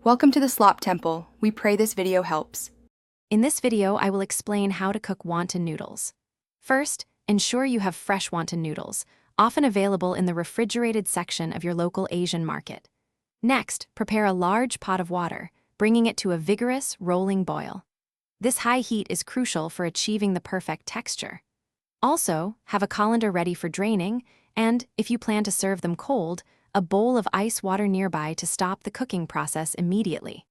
Welcome to the Slop Temple. We pray this video helps. In this video, I will explain how to cook wonton noodles. First, ensure you have fresh wonton noodles, often available in the refrigerated section of your local Asian market. Next, prepare a large pot of water, bringing it to a vigorous, rolling boil. This high heat is crucial for achieving the perfect texture. Also, have a colander ready for draining, and, if you plan to serve them cold, a bowl of ice water nearby to stop the cooking process immediately.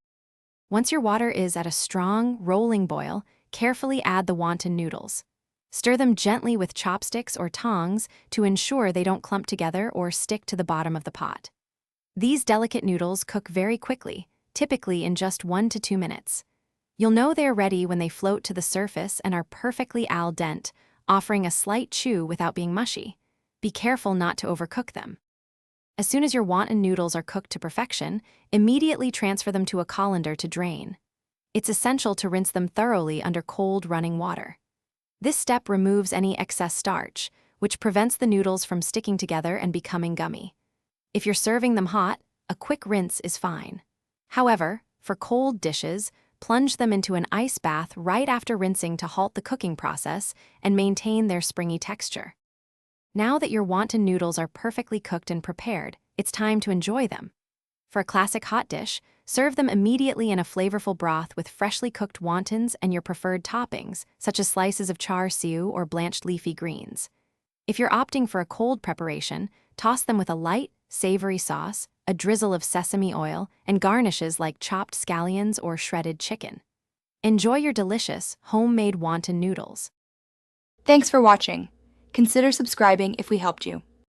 Once your water is at a strong, rolling boil, carefully add the wonton noodles. Stir them gently with chopsticks or tongs to ensure they don't clump together or stick to the bottom of the pot. These delicate noodles cook very quickly, typically in just 1 to 2 minutes. You'll know they're ready when they float to the surface and are perfectly al dente, offering a slight chew without being mushy. Be careful not to overcook them. As soon as your wonton noodles are cooked to perfection, immediately transfer them to a colander to drain. It's essential to rinse them thoroughly under cold running water. This step removes any excess starch, which prevents the noodles from sticking together and becoming gummy. If you're serving them hot, a quick rinse is fine. However, for cold dishes, plunge them into an ice bath right after rinsing to halt the cooking process and maintain their springy texture. Now that your wonton noodles are perfectly cooked and prepared, it's time to enjoy them. For a classic hot dish, serve them immediately in a flavorful broth with freshly cooked wontons and your preferred toppings, such as slices of char siu or blanched leafy greens. If you're opting for a cold preparation, toss them with a light, savory sauce, a drizzle of sesame oil, and garnishes like chopped scallions or shredded chicken. Enjoy your delicious, homemade wonton noodles. Thanks for watching. Consider subscribing if we helped you.